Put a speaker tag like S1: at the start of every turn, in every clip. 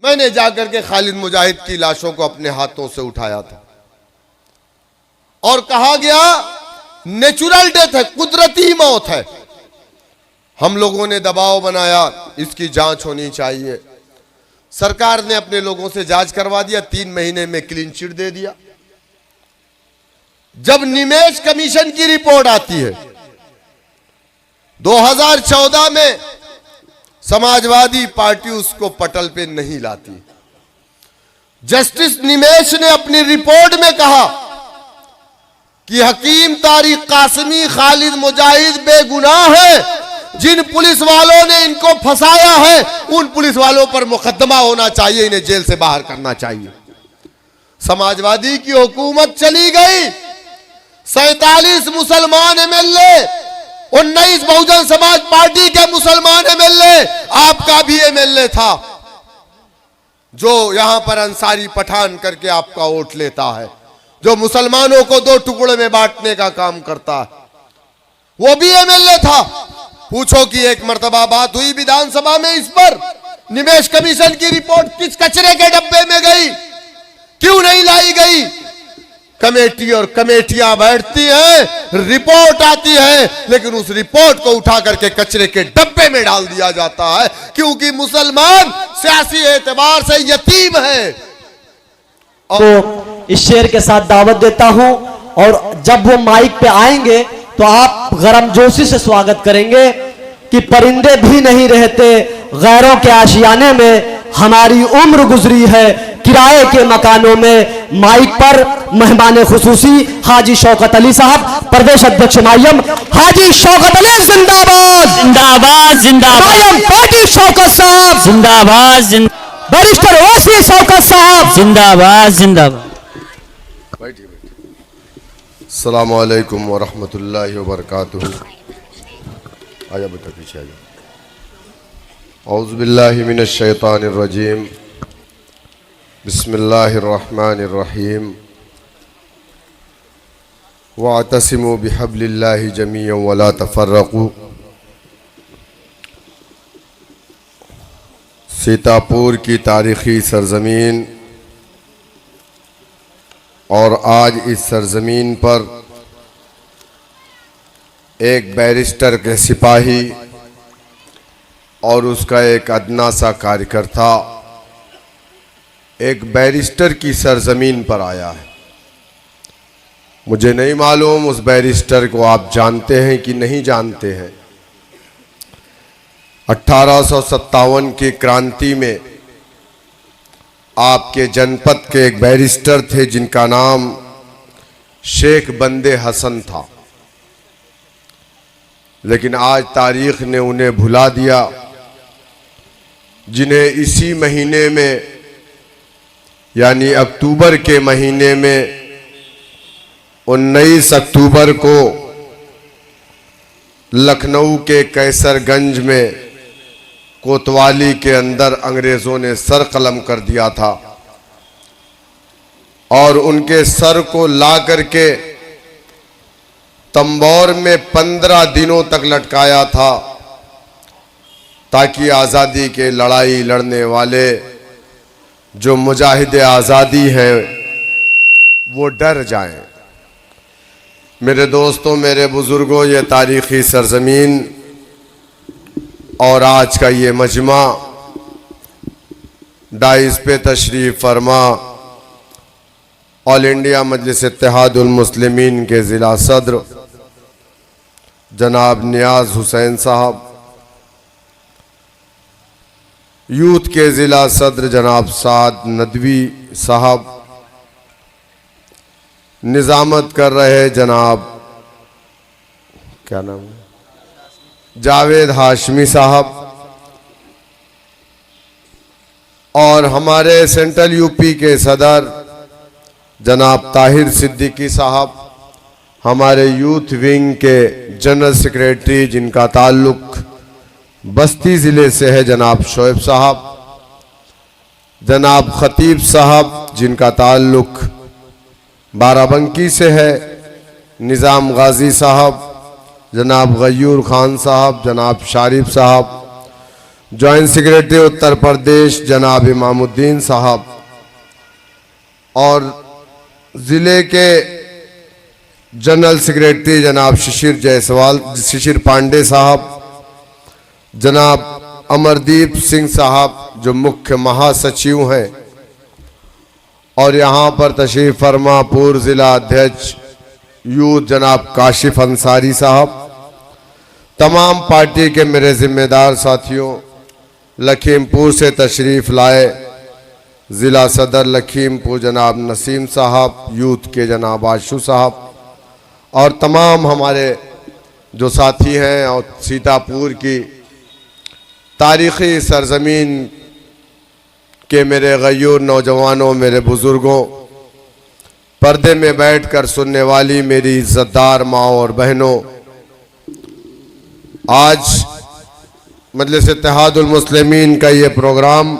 S1: मैंने जाकर के खालिद मुजाहिद की लाशों को अपने हाथों से उठाया था और कहा गया नेचुरल डेथ है, कुदरती मौत है। हम लोगों ने दबाव बनाया, इसकी जांच होनी चाहिए। सरकार ने अपने लोगों से जांच करवा दिया, 3 महीने में क्लीन चिट दे दिया। जब निमेश कमीशन की रिपोर्ट आती है 2014 में, समाजवादी पार्टी उसको पटल पे नहीं लाती। जस्टिस निमेश ने अपनी रिपोर्ट में कहा कि हकीम तारिक कासमी, खालिद मुजाहिद बेगुनाह है। जिन पुलिस वालों ने इनको फंसाया है उन पुलिस वालों पर मुकदमा होना चाहिए, इन्हें जेल से बाहर करना चाहिए। समाजवादी की हुकूमत चली गई, 47 मुसलमान एमएलए, 19 बहुजन समाज पार्टी के मुसलमान एमएलए, आपका भी एमएलए था जो यहां पर अंसारी पठान करके आपका वोट लेता है, जो मुसलमानों को 2 टुकड़े में बांटने का काम करता है, वो भी एमएलए था। पूछो कि एक मर्तबा बात हुई विधानसभा में इस पर, निमेश कमीशन की रिपोर्ट किस कचरे के डब्बे में गई, क्यों नहीं लाई गई? कमेटी और कमेटियां बैठती हैं, रिपोर्ट आती है, लेकिन उस रिपोर्ट को उठा करके कचरे के डब्बे में डाल दिया जाता है, क्योंकि मुसलमान सियासी एतबार से यतीम है।
S2: तो इस शेर के साथ दावत देता हूं, और जब वो माइक पे आएंगे तो आप गर्मजोशी से स्वागत करेंगे कि परिंदे भी नहीं रहते गैरों के आशियाने में, हमारी उम्र गुजरी है किराए के मकानों में। माइक पर मेहमान खुसूसी हाजी शौकत अली साहब, प्रदेश अध्यक्ष मायम हाजी शौकत अली जिंदाबाद
S3: जिंदाबाद जिंदाबाद।
S2: हाजी शौकत साहब
S3: जिंदाबाद।
S2: बैरिस्टर ओसी शौकत साहब
S3: जिंदाबाद जिंदाबाद।
S1: अस्सलामु अलैकुम व रहमतुल्लाहि व बरकातुहू। आजा बेटा पीछे आजा। औज़ु बिल्लाहि मिनश शैतानिर रजीम, बिस्मिल्लाहिर रहमानिर रहीम। वअतसिमू बिहब्लिल्लाहि जमीअन व ला तफर्रकू। सीतापुर की तारीख़ी सरज़मीन और आज इस सरजमीन पर एक बैरिस्टर के सिपाही और उसका एक अदना सा कार्यकर्ता एक बैरिस्टर की सरजमीन पर आया है। मुझे नहीं मालूम उस बैरिस्टर को आप जानते हैं कि नहीं जानते हैं। 1857 की क्रांति में आपके जनपद के एक बैरिस्टर थे जिनका नाम शेख बंदे हसन था, लेकिन आज तारीख ने उन्हें भुला दिया, जिन्हें इसी महीने में यानी अक्टूबर के महीने में 19 अक्टूबर को लखनऊ के कैसरगंज में कोतवाली के अंदर अंग्रेज़ों ने सर कलम कर दिया था और उनके सर को ला करके तंबौर में 15 दिनों तक लटकाया था, ताकि आज़ादी के लड़ाई लड़ने वाले जो मुजाहिद आज़ादी हैं वो डर जाएं। मेरे दोस्तों, मेरे बुज़ुर्गों, ये तारीख़ी सरज़मीन और आज का ये मजमा डाइस पे तशरीफ़ फरमा ऑल इंडिया मजलिस इत्तेहादुल मुस्लिमीन के ज़िला सदर जनाब नियाज़ हुसैन साहब, यूथ के ज़िला सदर जनाब साद नदवी साहब, निज़ामत कर रहे जनाब क्या नाम है जावेद हाशमी साहब, और हमारे सेंट्रल यूपी के सदर जनाब ताहिर सिद्दीकी साहब, हमारे यूथ विंग के जनरल सेक्रेटरी जिनका ताल्लुक बस्ती ज़िले से है जनाब शोएब साहब, जनाब खतीब साहब जिनका ताल्लुक बाराबंकी से है, निज़ाम गाजी साहब, जनाब गयूर खान साहब, जनाब शारिफ साहब, जॉइंट सेक्रेटरी उत्तर प्रदेश जनाब इमामुद्दीन साहब और ज़िले के जनरल सेक्रेटरी जनाब शिशिर पांडे साहब, जनाब अमरदीप सिंह साहब जो मुख्य महासचिव हैं, और यहाँ पर तशरीफ फरमा पूर्व ज़िला अध्यक्ष यूथ जनाब काशिफ अंसारी साहब, तमाम पार्टी के मेरे जिम्मेदार साथियों, लखीमपुर से तशरीफ़ लाए ज़िला सदर लखीमपुर जनाब नसीम साहब, यूथ के जनाब आशु साहब, और तमाम हमारे जो साथी हैं, और सीतापुर की तारीख़ी सरज़मीन के मेरे गयूर नौजवानों, मेरे बुज़ुर्गों, पर्दे में बैठकर सुनने वाली मेरी इज़्ज़तदार माँ और बहनों, आज मजलिस इत्तेहादुल मुस्लिमीन का ये प्रोग्राम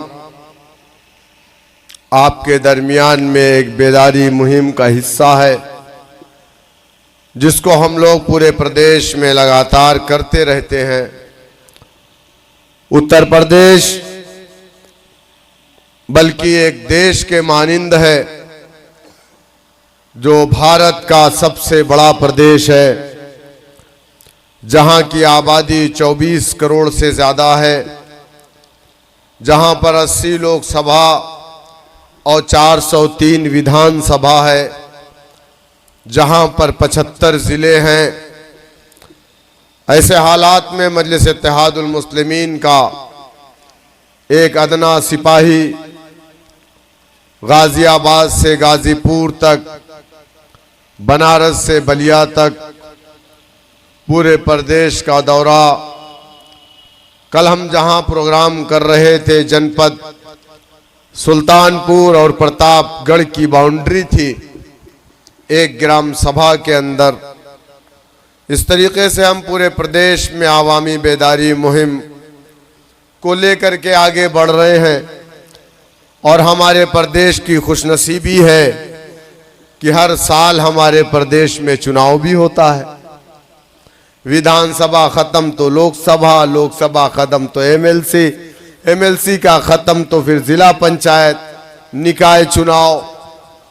S1: आपके दरमियान में एक बेदारी मुहिम का हिस्सा है, जिसको हम लोग पूरे प्रदेश में लगातार करते रहते हैं। उत्तर प्रदेश बल्कि एक देश के मानिंद है, जो भारत का सबसे बड़ा प्रदेश है, जहां की आबादी 24 करोड़ से ज़्यादा है, जहां पर 80 लोकसभा और 403 विधानसभा है, जहां पर 75 ज़िले हैं। ऐसे हालात में मजलिस इत्तेहादुल मुस्लिमीन का एक अदना सिपाही गाज़ियाबाद से गाज़ीपुर तक, बनारस से बलिया तक पूरे प्रदेश का दौरा, कल हम जहां प्रोग्राम कर रहे थे जनपद सुल्तानपुर और प्रतापगढ़ की बाउंड्री थी, एक ग्राम सभा के अंदर। इस तरीके से हम पूरे प्रदेश में आवामी बेदारी मुहिम को लेकर के आगे बढ़ रहे हैं, और हमारे प्रदेश की खुशनसीबी है कि हर साल हमारे प्रदेश में चुनाव भी होता है। विधानसभा खत्म तो लोकसभा, लोकसभा खत्म तो एमएलसी, एमएलसी का खत्म तो फिर जिला पंचायत, निकाय चुनाव,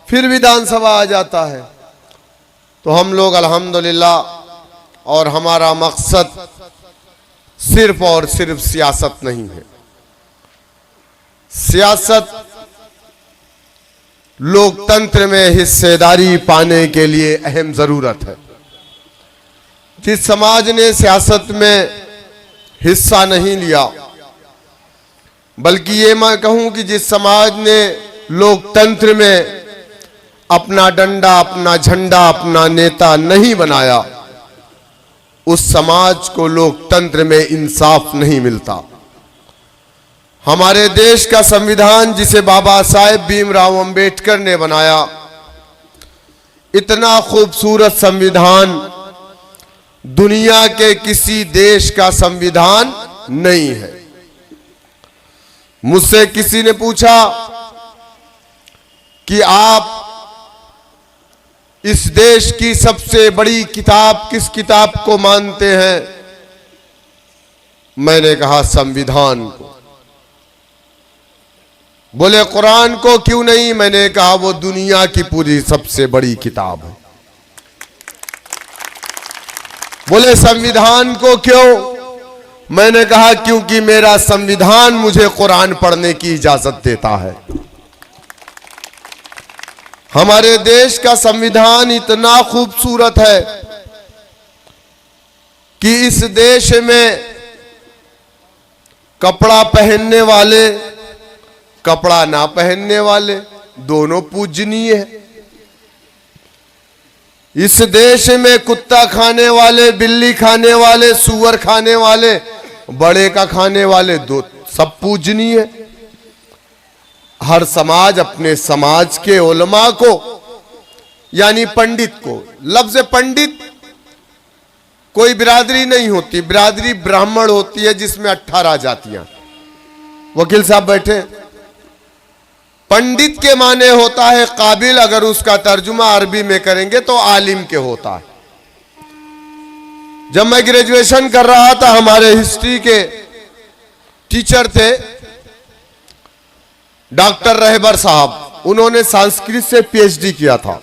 S1: फिर विधानसभा आ जाता है। तो हम लोग अल्हम्दुलिल्लाह, और हमारा मकसद सिर्फ और सिर्फ सियासत नहीं है। सियासत लोकतंत्र में हिस्सेदारी पाने के लिए अहम जरूरत है। जिस समाज ने सियासत में हिस्सा नहीं लिया, बल्कि ये मैं कहूं कि जिस समाज ने लोकतंत्र में अपना डंडा, अपना झंडा, अपना नेता नहीं बनाया, उस समाज को लोकतंत्र में इंसाफ नहीं मिलता। हमारे देश का संविधान, जिसे बाबा साहेब भीमराव अंबेडकर ने बनाया, इतना खूबसूरत संविधान दुनिया के किसी देश का संविधान नहीं है। मुझसे किसी ने पूछा कि आप इस देश की सबसे बड़ी किताब किस किताब को मानते हैं? मैंने कहा संविधान को। बोले कुरान को क्यों नहीं? मैंने कहा वो दुनिया की पूरी सबसे बड़ी किताब है। बोले संविधान को क्यों? मैंने कहा क्योंकि मेरा संविधान मुझे कुरान पढ़ने की इजाजत देता है। हमारे देश का संविधान इतना खूबसूरत है कि इस देश में कपड़ा पहनने वाले, कपड़ा ना पहनने वाले दोनों पूजनीय है। इस देश में कुत्ता खाने वाले, बिल्ली खाने वाले, सूअर खाने वाले, बड़े का खाने वाले, दो सब पूजनीय है। हर समाज अपने समाज के उलमा को, यानी पंडित को, लफ्ज पंडित कोई बिरादरी नहीं होती, बिरादरी ब्राह्मण होती है जिसमें 18 जातियां। वकील साहब बैठे। पंडित के माने होता है काबिल, अगर उसका तर्जुमा अरबी में करेंगे तो आलिम के होता है। जब मैं ग्रेजुएशन कर रहा था, हमारे हिस्ट्री के टीचर थे डॉक्टर रहबर साहब, उन्होंने संस्कृत से पीएचडी किया था।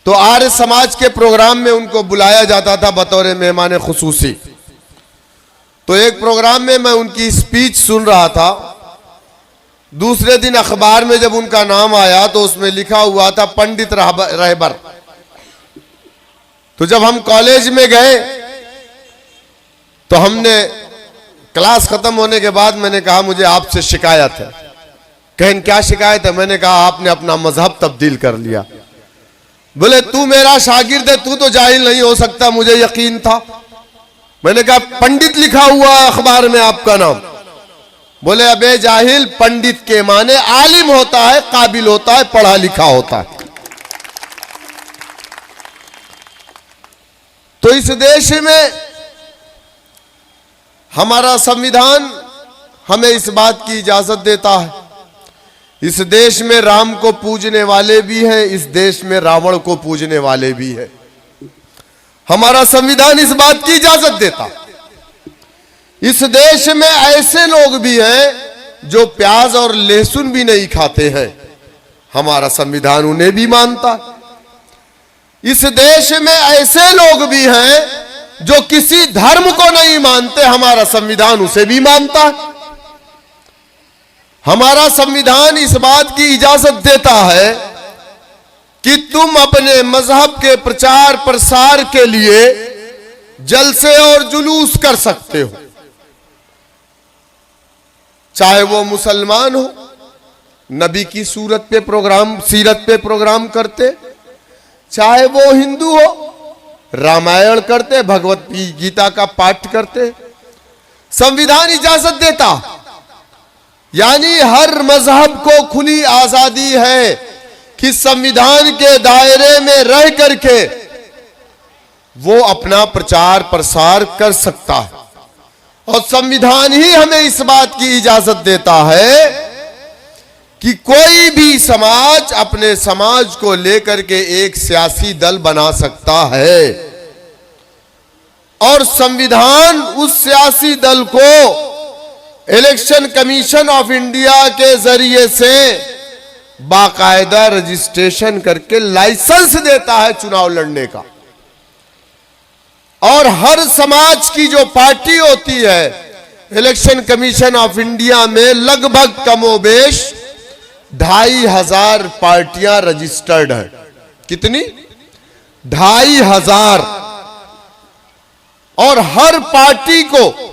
S1: तो आर्य समाज के प्रोग्राम में उनको बुलाया जाता था बतौर मेहमान खुसूसी। तो एक प्रोग्राम में मैं उनकी स्पीच सुन रहा था। दूसरे दिन अखबार में जब उनका नाम आया तो उसमें लिखा हुआ था पंडित रहबर। तो जब हम कॉलेज में गए तो हमने क्लास खत्म होने के बाद मैंने कहा मुझे आपसे शिकायत है। कहें क्या शिकायत है? मैंने कहा आपने अपना मजहब तब्दील कर लिया। बोले तू मेरा शागिर्द है, तू तो जाहिल नहीं हो सकता। मुझे यकीन था। मैंने कहा पंडित लिखा हुआ है अखबार में आपका नाम। बोले अबे जाहिल, पंडित के माने आलिम होता है, काबिल होता है, पढ़ा लिखा होता है। तो इस देश में हमारा संविधान हमें इस बात की इजाजत देता है। इस देश में राम को पूजने वाले भी हैं, इस देश में रावण को पूजने वाले भी हैं। हमारा संविधान इस बात की इजाजत देता। इस देश में ऐसे लोग भी हैं जो प्याज और लहसुन भी नहीं खाते हैं, हमारा संविधान उन्हें भी मानता। इस देश में ऐसे लोग भी हैं जो किसी धर्म को नहीं मानते, हमारा संविधान उसे भी मानता है। हमारा संविधान इस बात की इजाजत देता है कि तुम अपने मजहब के प्रचार प्रसार के लिए जलसे और जुलूस कर सकते हो, चाहे वो मुसलमान हो, नबी की सीरत पे प्रोग्राम करते, चाहे वो हिंदू हो, रामायण करते, भगवत गीता का पाठ करते। संविधान इजाजत देता, यानी हर मजहब को खुली आजादी है कि संविधान के दायरे में रह करके वो अपना प्रचार प्रसार कर सकता है। और संविधान ही हमें इस बात की इजाजत देता है कि कोई भी समाज अपने समाज को लेकर के एक सियासी दल बना सकता है और संविधान उस सियासी दल को इलेक्शन कमीशन ऑफ इंडिया के जरिए से बाकायदा रजिस्ट्रेशन करके लाइसेंस देता है चुनाव लड़ने का। और हर समाज की जो पार्टी होती है, इलेक्शन कमीशन ऑफ इंडिया में लगभग कमोबेश 2500 पार्टियां रजिस्टर्ड हैं। कितनी? 2500। और हर पार्टी को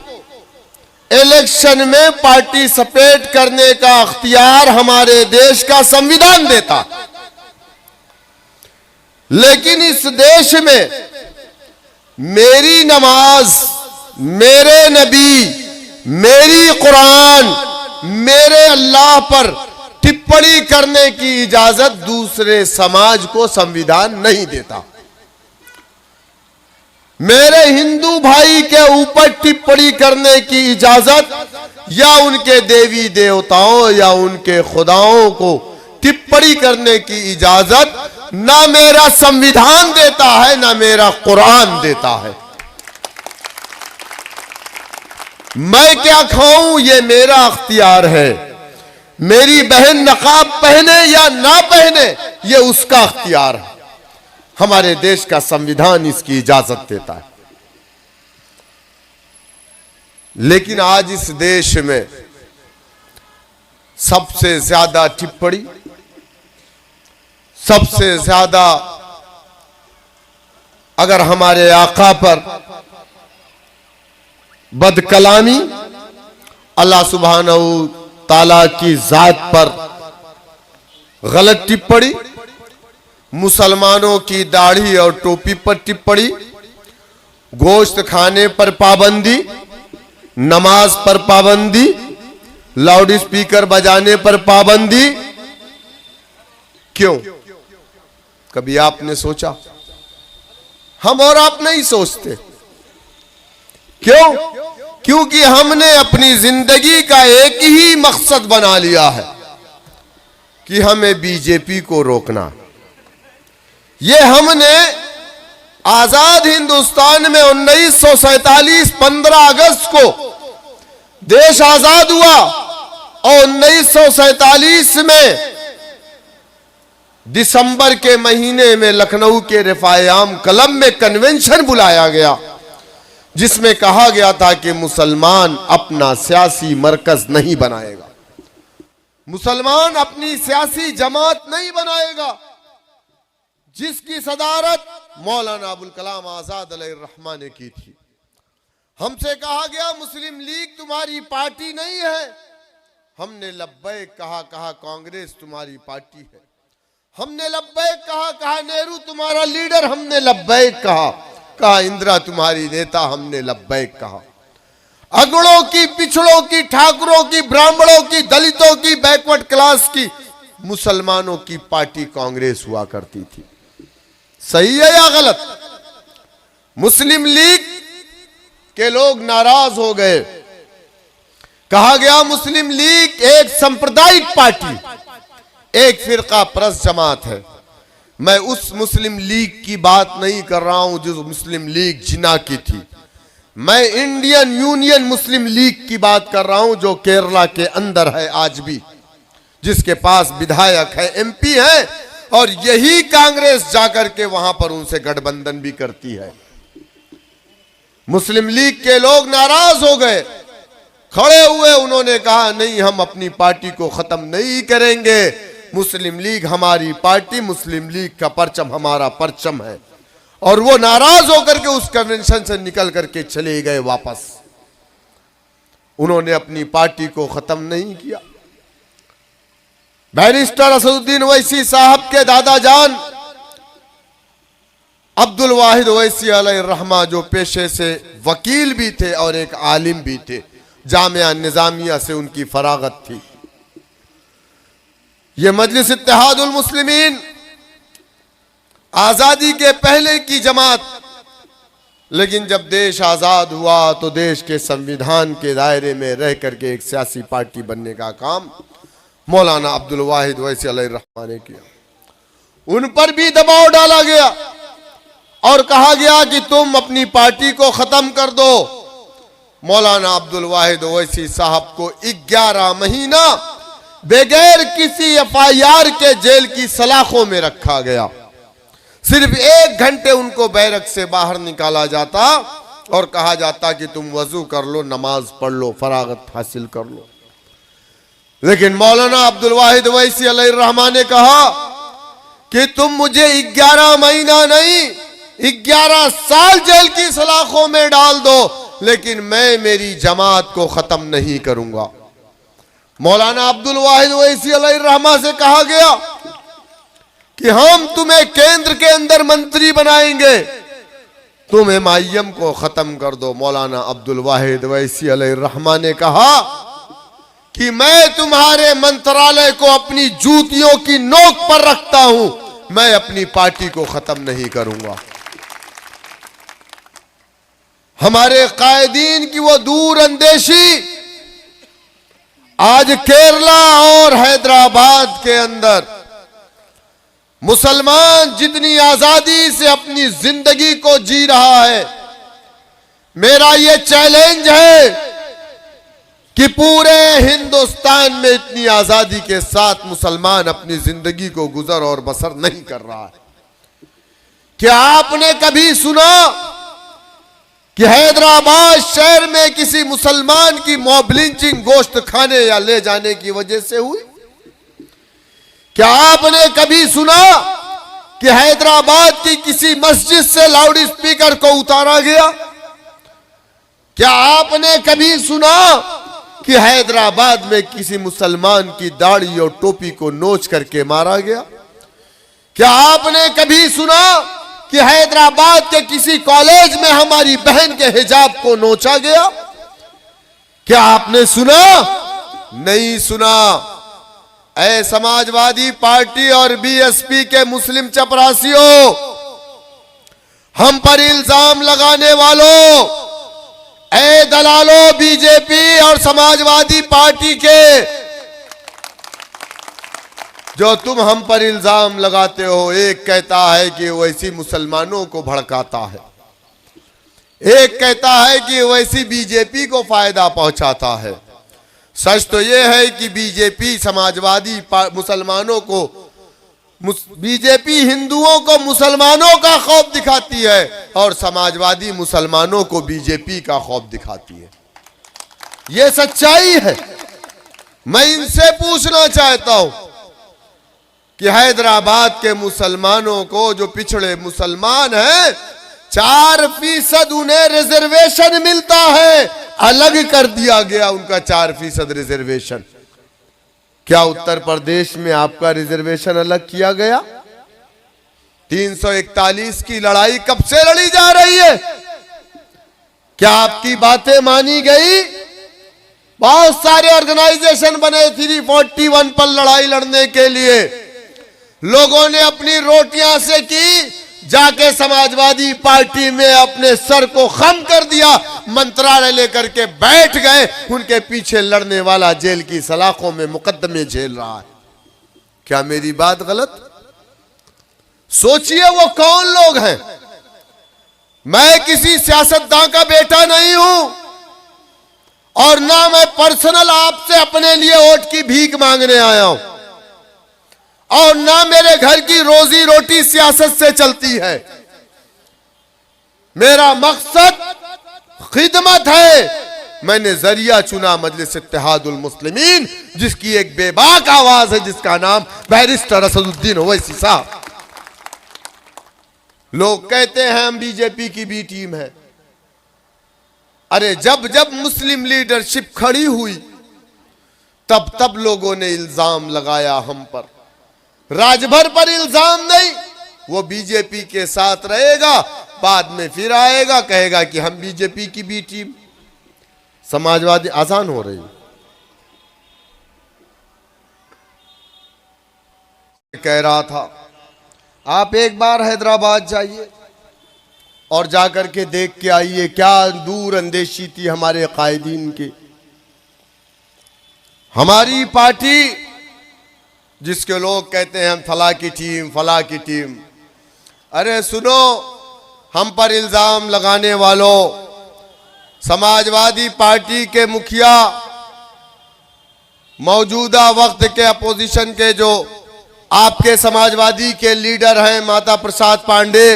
S1: इलेक्शन में पार्टिसिपेट करने का अख्तियार हमारे देश का संविधान देता। लेकिन इस देश में मेरी नमाज, मेरे नबी, मेरी कुरान, मेरे अल्लाह पर टिप्पणी करने की इजाजत दूसरे समाज को संविधान नहीं देता। मेरे हिंदू भाई के ऊपर टिप्पणी करने की इजाजत या उनके देवी देवताओं या उनके खुदाओं को टिप्पणी करने की इजाजत ना मेरा संविधान देता है, ना मेरा कुरान देता है। मैं क्या खाऊं ये मेरा अख्तियार है। मेरी बहन नकाब पहने या ना पहने ये उसका अख्तियार है। हमारे देश का संविधान इसकी इजाजत देता है। लेकिन आज इस देश में सबसे ज्यादा टिप्पणी, सबसे ज्यादा अगर हमारे आका पर बदकलामी, अल्लाह सुब्हानहू ताला की जात पर गलत टिप्पणी, मुसलमानों की दाढ़ी और टोपी पर टिप्पणी, गोश्त खाने पर पाबंदी, नमाज पर पाबंदी, लाउड स्पीकर बजाने पर पाबंदी। क्यों? कभी आपने सोचा? हम और आप नहीं सोचते। क्यों? क्योंकि हमने अपनी जिंदगी का एक ही मकसद बना लिया है कि हमें बीजेपी को रोकना। ये हमने आजाद हिंदुस्तान में 1947 15 अगस्त को देश आजाद हुआ और 1947 में दिसंबर के महीने में लखनऊ के रिफायाम क्लब में कन्वेंशन बुलाया गया, जिसमें कहा गया था कि मुसलमान अपना सियासी मरकज नहीं बनाएगा, मुसलमान अपनी सियासी जमात नहीं बनाएगा, जिसकी सदारत मौलाना अबुल कलाम आजाद अलैहिर्रहमान ने की थी। हमसे कहा गया मुस्लिम लीग तुम्हारी पार्टी नहीं है। हमने लब्बैक कहा, कहा कांग्रेस तुम्हारी पार्टी है। हमने लब्बैक कहा, कहा नेहरू तुम्हारा लीडर। हमने लब्बैक कहा, कहा इंदिरा तुम्हारी नेता। हमने लब्बैक कहा। अगड़ों की, पिछड़ों की, ठाकुरों की, ब्राह्मणों की, दलितों की, बैकवर्ड क्लास की, मुसलमानों की पार्टी कांग्रेस हुआ करती थी। सही है या गलत? मुस्लिम लीग के लोग नाराज हो गए। कहा गया मुस्लिम लीग एक सांप्रदायिक पार्टी, एक फिरका परस्त जमात है। मैं उस मुस्लिम लीग की बात नहीं कर रहा हूं जो मुस्लिम लीग जिन्ना की थी। मैं इंडियन यूनियन मुस्लिम लीग की बात कर रहा हूं जो केरला के अंदर है आज भी, जिसके पास विधायक है, एमपी है, और यही कांग्रेस जाकर के वहां पर उनसे गठबंधन भी करती है। मुस्लिम लीग के लोग नाराज हो गए, खड़े हुए। उन्होंने कहा नहीं, हम अपनी पार्टी को खत्म नहीं करेंगे। मुस्लिम लीग हमारी पार्टी, मुस्लिम लीग का परचम हमारा परचम है। और वो नाराज होकर के उस कन्वेंशन से निकल करके चले गए वापस। उन्होंने अपनी पार्टी को खत्म नहीं किया। बैरिस्टर असदुद्दीन ओवैसी साहब के दादा जान अब्दुल वाहिद ओवैसी अलैहिर्रहमा, जो पेशे से वकील भी थे और एक आलिम भी थे, जामिया निजामिया से उनकी फरागत थी। ये मजलिस इत्तेहादुल मुस्लिमीन आजादी के पहले की जमात, लेकिन जब देश आजाद हुआ तो देश के संविधान के दायरे में रह करके एक सियासी पार्टी बनने का काम मौलाना अब्दुल वाहिद ओवैसी अलैहिर्रहमा ने किया। उन पर भी दबाव डाला गया और कहा गया कि तुम अपनी पार्टी को खत्म कर दो। मौलाना अब्दुल वाहिद ओवैसी साहब को 11 महीना बगैर किसी FIR के जेल की सलाखों में रखा गया। सिर्फ 1 घंटे उनको बैरक से बाहर निकाला जाता और कहा जाता कि तुम वजू कर लो, नमाज पढ़ लो, फरागत हासिल कर लो। लेकिन मौलाना अब्दुल वाहिद ओवैसी अलैहिर्रहमा ने कहा कि तुम मुझे 11 महीना नहीं 11 साल जेल की सलाखों में डाल दो, लेकिन मैं मेरी जमात को खत्म नहीं करूंगा। मौलाना अब्दुल वाहिद ओवैसी अलैहिर्रहमा से कहा गया कि हम तुम्हें केंद्र के अंदर मंत्री बनाएंगे, तुम MIM को खत्म कर दो। मौलाना अब्दुल वाहिद ओवैसी अलैहिर्रहमा ने कहा कि मैं तुम्हारे मंत्रालय को अपनी जूतियों की नोक पर रखता हूं, मैं अपनी पार्टी को खत्म नहीं करूंगा। हमारे कायदीन की वो दूर अंदेशी आज केरला और हैदराबाद के अंदर मुसलमान जितनी आजादी से अपनी जिंदगी को जी रहा है, मेरा ये चैलेंज है कि पूरे हिंदुस्तान में इतनी आजादी के साथ मुसलमान अपनी जिंदगी को गुजर और बसर नहीं कर रहा है। क्या आपने कभी सुना कि हैदराबाद शहर में किसी मुसलमान की मॉब लिंचिंग गोश्त खाने या ले जाने की वजह से हुई? क्या आपने कभी सुना कि हैदराबाद की किसी मस्जिद से लाउड स्पीकर को उतारा गया? क्या आपने कभी सुना कि हैदराबाद में किसी मुसलमान की दाढ़ी और टोपी को नोच करके मारा गया? क्या आपने कभी सुना कि हैदराबाद के किसी कॉलेज में हमारी बहन के हिजाब को नोचा गया? क्या आपने सुना? नहीं सुना। ऐ समाजवादी पार्टी और BSP के मुस्लिम चपरासियों, हम पर इल्जाम लगाने वालों, ऐ दलालों BJP और समाजवादी पार्टी के, जो तुम हम पर इल्जाम लगाते हो, एक कहता है कि वैसी मुसलमानों को भड़काता है, एक कहता है कि वैसी बीजेपी को फायदा पहुंचाता है। सच तो यह है कि बीजेपी समाजवादी मुसलमानों को, बीजेपी हिंदुओं को मुसलमानों का खौफ दिखाती है और समाजवादी मुसलमानों को बीजेपी का खौफ दिखाती है। यह सच्चाई है। मैं इनसे पूछना चाहता हूं कि हैदराबाद के मुसलमानों को, जो पिछड़े मुसलमान हैं, 4% उन्हें रिजर्वेशन मिलता है, अलग कर दिया गया उनका 4% रिजर्वेशन। क्या उत्तर प्रदेश में आपका रिजर्वेशन अलग किया गया? 341 की लड़ाई कब से लड़ी जा रही है? क्या आपकी बातें मानी गई? बहुत सारे ऑर्गेनाइजेशन बने 341 पर लड़ाई लड़ने के लिए। लोगों ने अपनी रोटियां से की, जाके समाजवादी पार्टी में अपने सर को खम कर दिया, मंत्रालय लेकर के बैठ गए। उनके पीछे लड़ने वाला जेल की सलाखों में मुकदमे झेल रहा है। क्या मेरी बात गलत? सोचिए वो कौन लोग हैं। मैं किसी सियासतदान का बेटा नहीं हूं और ना मैं पर्सनल आपसे अपने लिए वोट की भीख मांगने आया हूं, और ना मेरे घर की रोजी रोटी सियासत से चलती है। मेरा मकसद खिदमत है। मैंने जरिया चुना मजलिस इत्तेहादुल मुस्लिमीन, जिसकी एक बेबाक आवाज है, जिसका नाम बैरिस्टर असदुद्दीन ओवैसी साहब। लोग कहते हैं हम बीजेपी की बी टीम है। अरे जब जब मुस्लिम लीडरशिप खड़ी हुई, तब तब लोगों ने इल्जाम लगाया हम पर। राजभर पर इल्जाम नहीं, वो बीजेपी के साथ रहेगा, बाद में फिर आएगा कहेगा कि हम बीजेपी की बी टीम। समाजवादी आसान हो रही। कह रहा था आप एक बार हैदराबाद जाइए और जाकर के देख के आइए क्या दूर अंदेशी थी हमारे कायदीन की। हमारी पार्टी, जिसके लोग कहते हैं हम फला की टीम, फला की टीम, अरे सुनो, हम पर इल्जाम लगाने वालों, समाजवादी पार्टी के मुखिया, मौजूदा वक्त के अपोजिशन के जो आपके समाजवादी के लीडर हैं माता प्रसाद पांडे,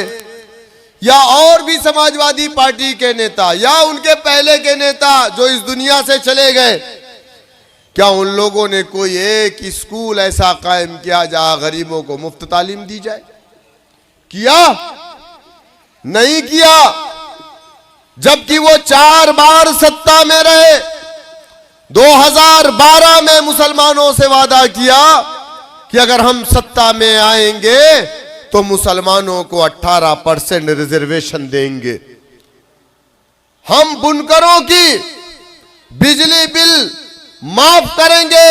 S1: या और भी समाजवादी पार्टी के नेता या उनके पहले के नेता जो इस दुनिया से चले गए, क्या उन लोगों ने कोई एक स्कूल ऐसा कायम किया जहां गरीबों को मुफ्त तालीम दी जाए? किया? नहीं किया। जबकि वो 4 बार सत्ता में रहे। 2012 में मुसलमानों से वादा किया कि अगर हम सत्ता में आएंगे तो मुसलमानों को 18% रिजर्वेशन देंगे। हम बुनकरों की बिजली बिल माफ करेंगे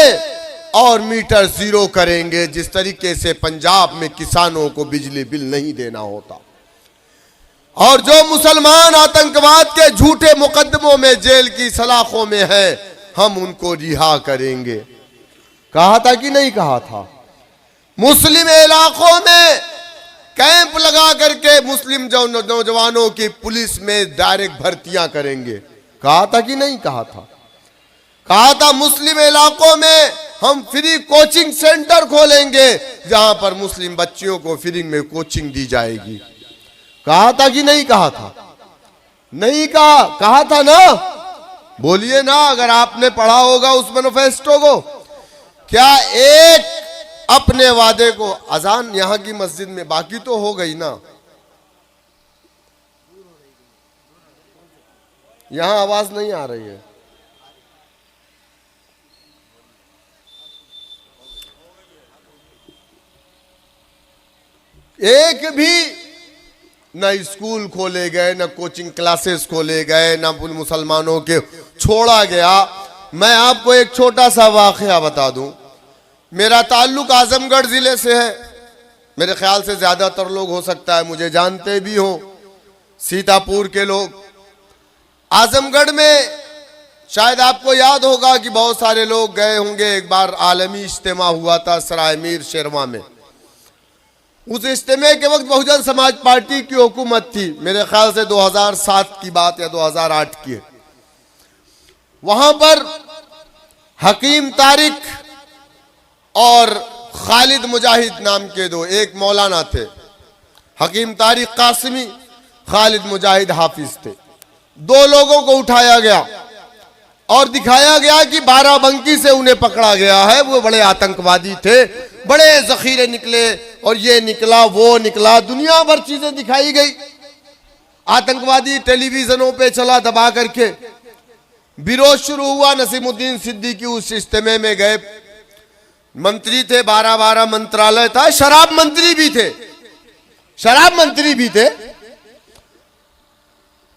S1: और मीटर जीरो करेंगे, जिस तरीके से पंजाब में किसानों को बिजली बिल नहीं देना होता। और जो मुसलमान आतंकवाद के झूठे मुकदमों में जेल की सलाखों में है, हम उनको रिहा करेंगे। कहा था कि नहीं कहा था? मुस्लिम इलाकों में कैंप लगा करके मुस्लिम नौजवानों की पुलिस में डायरेक्ट भर्तियां करेंगे। कहा था कि नहीं कहा था? कहा था मुस्लिम इलाकों में हम फ्री कोचिंग सेंटर खोलेंगे, जहां पर मुस्लिम बच्चियों को फ्री में कोचिंग दी जाएगी। कहा था कि नहीं कहा था? नहीं कहा? कहा था ना? बोलिए ना, अगर आपने पढ़ा होगा उस मैनिफेस्टो को। क्या एक अपने वादे को, अजान यहां की मस्जिद में, बाकी तो हो गई ना, यहां आवाज नहीं आ रही है। एक भी न स्कूल खोले गए, न कोचिंग क्लासेस खोले गए, न मुसलमानों के छोड़ा गया। मैं आपको एक छोटा सा वाकया बता दूं। मेरा ताल्लुक आजमगढ़ जिले से है। मेरे ख्याल से ज्यादातर लोग हो सकता है मुझे जानते भी हो, सीतापुर के लोग। आजमगढ़ में शायद आपको याद होगा कि बहुत सारे लोग गए होंगे। एक बार आलमी इज्तिमा हुआ था सराय मीर शेरवा में। उस इज्तिमा के वक्त बहुजन समाज पार्टी की हुकूमत थी, मेरे ख्याल से 2007 की बात या 2008 की है। वहां पर हकीम तारिक और खालिद मुजाहिद नाम के दो, एक मौलाना थे, हकीम तारिक कासिमी, खालिद मुजाहिद हाफिज थे। दो लोगों को उठाया गया और दिखाया गया कि बाराबंकी से उन्हें पकड़ा गया है, वो बड़े आतंकवादी थे, बड़े जखीरे निकले और ये निकला वो निकला, दुनिया भर चीजें दिखाई गई। आतंकवादी टेलीविजनों पे चला दबा करके, विरोध शुरू हुआ। नसीमुद्दीन सिद्दीकी उस इज्तिमा में गए, मंत्री थे, 12 मंत्रालय था, शराब मंत्री भी थे, शराब मंत्री भी थे।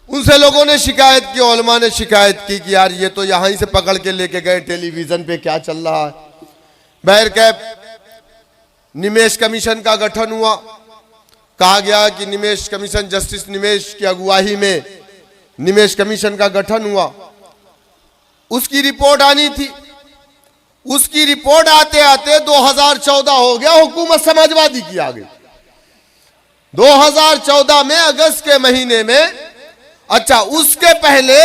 S1: उनसे लोगों ने शिकायत की, उलमा ने शिकायत की कि यार ये तो यहां से पकड़ के लेके गए, टेलीविजन पे क्या चल रहा है। बहरकैफ निमेश कमीशन का गठन हुआ। कहा गया कि निमेश कमीशन, जस्टिस निमेश की अगुवाई में निमेश कमीशन का गठन हुआ। उसकी रिपोर्ट आनी थी। उसकी रिपोर्ट आते आते 2014 हो गया, हुकूमत समाजवादी की आ गई। 2014 में अगस्त के महीने में, अच्छा उसके पहले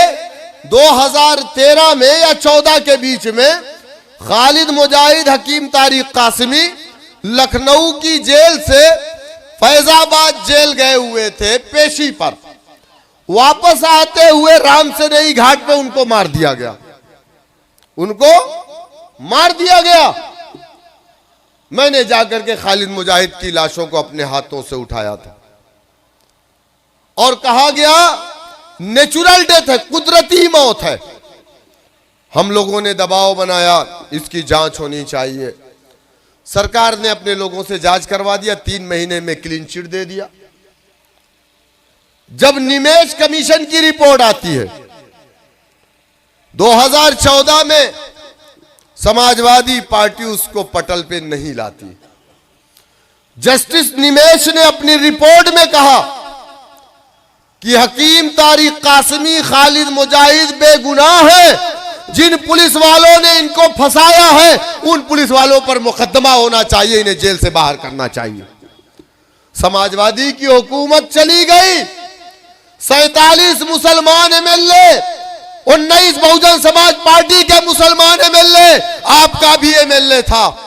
S1: 2013 में या 14 के बीच में खालिद मुजाहिद, हकीम तारिक कासिमी लखनऊ की जेल से फैजाबाद जेल गए हुए थे पेशी पर। वापस आते हुए राम से नई घाट पे उनको मार दिया गया, उनको मार दिया गया। मैंने जाकर के खालिद मुजाहिद की लाशों को अपने हाथों से उठाया था और कहा गया नेचुरल डेथ है, कुदरती मौत है। हम लोगों ने दबाव बनाया, इसकी जांच होनी चाहिए। सरकार ने अपने लोगों से जांच करवा दिया, 3 महीने में क्लीन चिट दे दिया। जब निमेश कमीशन की रिपोर्ट आती है 2014 में, समाजवादी पार्टी उसको पटल पे नहीं लाती। जस्टिस निमेश ने अपनी रिपोर्ट में कहा कि हकीम तारिक कासिमी, खालिद मुजाहिद बेगुनाह है। जिन पुलिस वालों ने इनको फंसाया है उन पुलिस वालों पर मुकदमा होना चाहिए, इन्हें जेल से बाहर करना चाहिए। समाजवादी की हुकूमत चली गई, 47 मुसलमान एमएलए, 19 बहुजन समाज पार्टी के मुसलमान एमएलए, आपका भी एमएलए था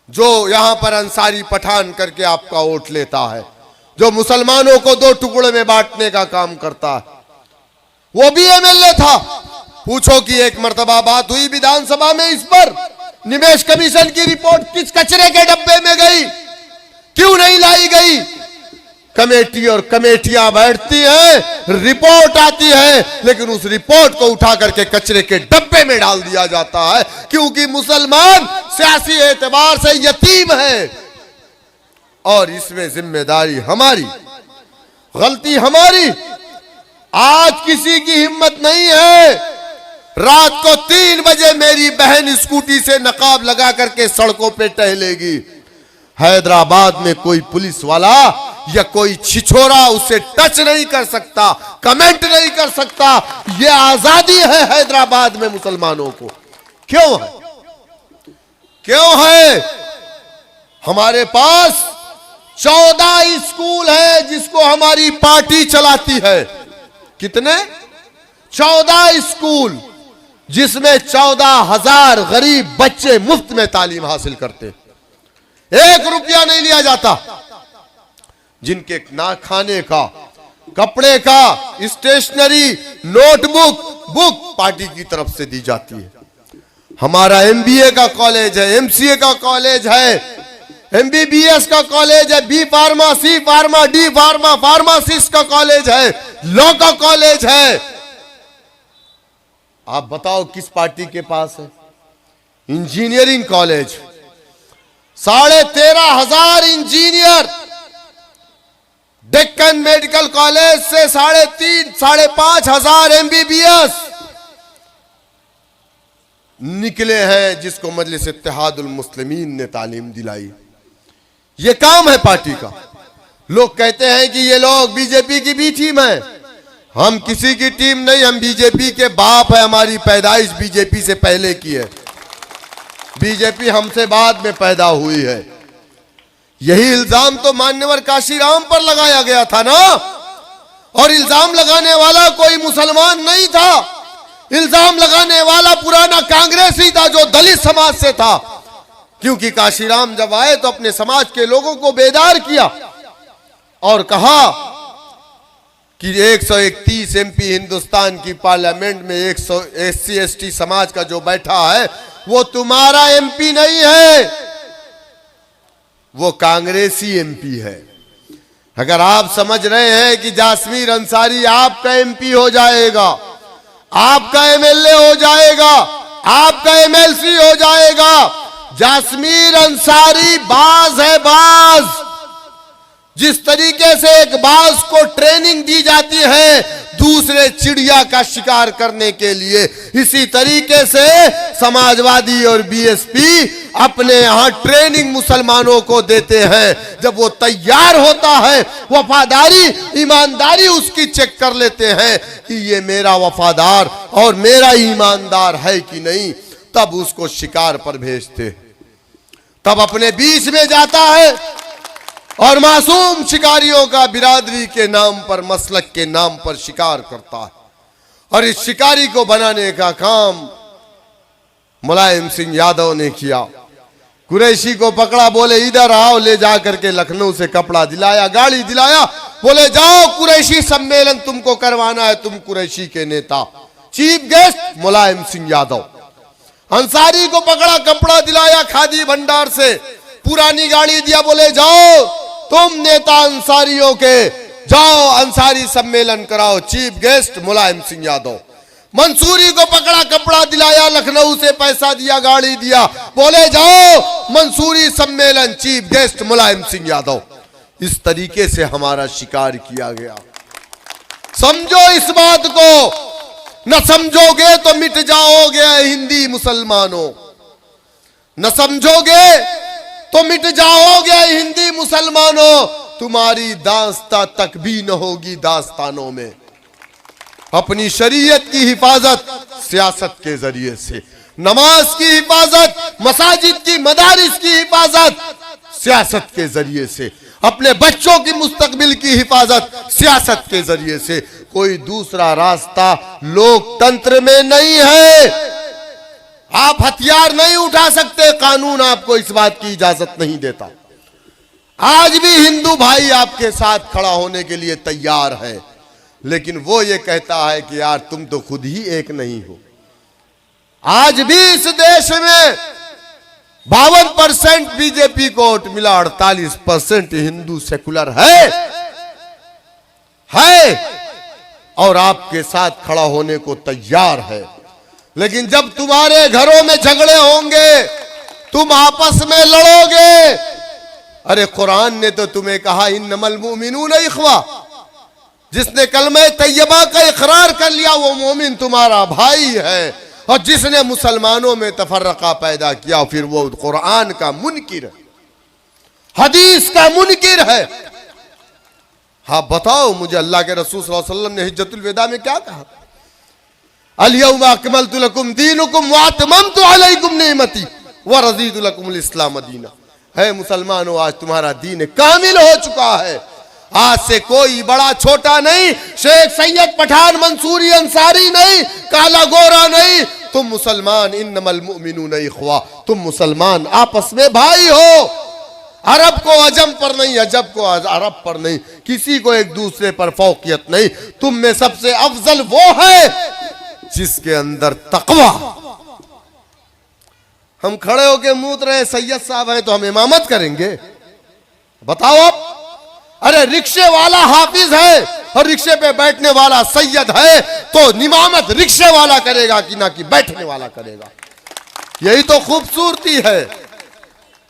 S1: जो यहां पर अंसारी पठान करके आपका वोट लेता है, जो मुसलमानों को 2 टुकड़े में बांटने का काम करता है, वो भी एमएलए था। पूछो कि एक मर्तबा बात हुई विधानसभा में इस पर, निमेश कमीशन की रिपोर्ट किस कचरे के डब्बे में गई, क्यों नहीं लाई गई? कमेटी और कमेटियां बैठती हैं, रिपोर्ट आती है, लेकिन उस रिपोर्ट को उठा करके कचरे के डब्बे में डाल दिया जाता है, क्योंकि मुसलमान सियासी एतबार से यतीम है। और इसमें जिम्मेदारी हमारी, गलती हमारी। आज किसी की हिम्मत नहीं है रात को 3 बजे मेरी बहन स्कूटी से नकाब लगा करके सड़कों पे टहलेगी। हैदराबाद में कोई पुलिस वाला या कोई छिछोरा उसे टच नहीं कर सकता, कमेंट नहीं कर सकता। यह आजादी है हैदराबाद में मुसलमानों को। क्यों है? क्यों है? हमारे पास 14 स्कूल है जिसको हमारी पार्टी चलाती है। कितने? 14 स्कूल, जिसमें 14,000 गरीब बच्चे मुफ्त में तालीम हासिल करते, 1 रुपया नहीं लिया जाता। जिनके ना खाने का, कपड़े का, स्टेशनरी, नोटबुक, बुक पार्टी की तरफ से दी जाती है। हमारा एमबीए का कॉलेज है, एमसीए का कॉलेज है, एमबीबीएस का कॉलेज है, बी फार्मा, सी फार्मा, डी फार्मा, फार्मासिस्ट का कॉलेज है, लॉ का कॉलेज है। आप बताओ किस पार्टी के पास है? Engineering college, 13,500 engineer. Deccan medical college से 3,500 एमबीबीएस निकले हैं, जिसको मजलिस इत्तेहादुल मुस्लिमीन ने तालीम दिलाई। ये काम है पार्टी का। लोग कहते हैं कि ये लोग बीजेपी की भी टीम है। हम किसी की टीम नहीं, हम बीजेपी के बाप है। हमारी पैदाइश बीजेपी से पहले की है, बीजेपी हमसे बाद में पैदा हुई है। यही इल्जाम तो मान्यवर काशीराम पर लगाया गया था ना, और इल्जाम लगाने वाला कोई मुसलमान नहीं था, इल्जाम लगाने वाला पुराना कांग्रेसी था जो दलित समाज से था। क्योंकि काशीराम जब आए तो अपने समाज के लोगों को बेदार किया और कहा कि 131 एमपी हिंदुस्तान की पार्लियामेंट में 100 SC ST समाज का जो बैठा है वो तुम्हारा एमपी नहीं है, वो कांग्रेसी एमपी है। अगर आप समझ रहे हैं कि जासमीर अंसारी आपका एमपी हो जाएगा, आपका MLA हो जाएगा, आपका MLC हो जाएगा, जासमीर अंसारी बाज है, बाज। जिस तरीके से एक बाज को ट्रेनिंग दी जाती है दूसरे चिड़िया का शिकार करने के लिए, इसी तरीके से समाजवादी और BSP अपने यहां ट्रेनिंग मुसलमानों को देते हैं। जब वो तैयार होता है, वफादारी ईमानदारी उसकी चेक कर लेते हैं कि ये मेरा वफादार और मेरा ईमानदार है कि नहीं, तब उसको शिकार पर भेजते, तब अपने बीच में जाता है और मासूम शिकारियों का बिरादरी के नाम पर, मसलक के नाम पर शिकार करता है। और इस शिकारी को बनाने का काम मुलायम सिंह यादव ने किया। कुरैशी को पकड़ा, बोले इधर आओ, ले जा करके लखनऊ से कपड़ा दिलाया, गाड़ी दिलाया, बोले जाओ कुरैशी सम्मेलन तुमको करवाना है, तुम कुरैशी के नेता, चीफ गेस्ट मुलायम सिंह यादव। अंसारी को पकड़ा, कपड़ा दिलाया खादी भंडार से, पुरानी गाड़ी दिया, बोले जाओ तुम नेता अंसारियों के, जाओ अंसारी सम्मेलन कराओ, चीफ गेस्ट मुलायम सिंह यादव। मंसूरी को पकड़ा, कपड़ा दिलाया, लखनऊ से पैसा दिया, गाड़ी दिया, बोले जाओ मंसूरी सम्मेलन, चीफ गेस्ट मुलायम सिंह यादव। इस तरीके से हमारा शिकार किया गया। समझो इस बात को, न समझोगे तो मिट जाओगे हिंदी मुसलमानों, न समझोगे तो मिट जाओगे हिंदी मुसलमानों, तुम्हारी दास्तां तक भी न होगी दास्तानों में। अपनी शरीयत की हिफाजत सियासत के जरिए से, नमाज की हिफाजत, मसाजिद की मदारिस की हिफाजत सियासत के जरिए से, अपने बच्चों की मुस्तकबिल की हिफाजत सियासत के जरिए से। कोई दूसरा रास्ता लोकतंत्र में नहीं है। आप हथियार नहीं उठा सकते, कानून आपको इस बात की इजाजत नहीं देता। आज भी हिंदू भाई आपके साथ खड़ा होने के लिए तैयार है, लेकिन वो ये कहता है कि यार तुम तो खुद ही एक नहीं हो। आज भी इस देश में 52% बीजेपी को वोट मिला, 48% हिंदू सेकुलर है और आपके साथ खड़ा होने को तैयार है। लेकिन जब तुम्हारे घरों में झगड़े होंगे, तुम आपस में लड़ोगे, अरे कुरान ने तो तुम्हें कहा इन्नमल मुमिनूना इख्वा, जिसने कलमे तैयबा का इकरार कर लिया वो मोमिन तुम्हारा भाई है, और जिसने मुसलमानों में तफर्रका पैदा किया फिर वो कुरान का मुनकिर है, हदीस का मुनकिर है। हाँ बताओ मुझे, अल्लाह के रसूल सल्लल्लाहु अलैहि वसल्लम ने हिज्जतुल विदा में क्या कहा? अल-यौमा अकमलतु लकुम दीनुकुम व अतममतु अलैकुम निअमती व रज़ीतु लकुमुल इस्लाम दीना। है मुसलमानों, आज तुम्हारा दीन कामिल हो चुका है। आज से कोई बड़ा छोटा नहीं, शेख सैयद पठान मंसूरी अंसारी नहीं, काला गोरा नहीं, तुम मुसलमान, इन्नमल मुमिनूना इख्वा, तुम मुसलमान आपस में भाई हो। अरब को अजम पर नहीं, अजब को अरब पर नहीं, किसी को एक दूसरे पर फौकियत नहीं। तुम में सबसे अफजल वो है जिसके अंदर तकवा। हम खड़े होके मूत रहे सैयद साहब हैं तो हम इमामत करेंगे? बताओ आप। अरे रिक्शे वाला हाफिज है और रिक्शे पे बैठने वाला सैयद है तो इमामत रिक्शे वाला करेगा कि ना कि बैठने वाला करेगा। यही तो खूबसूरती है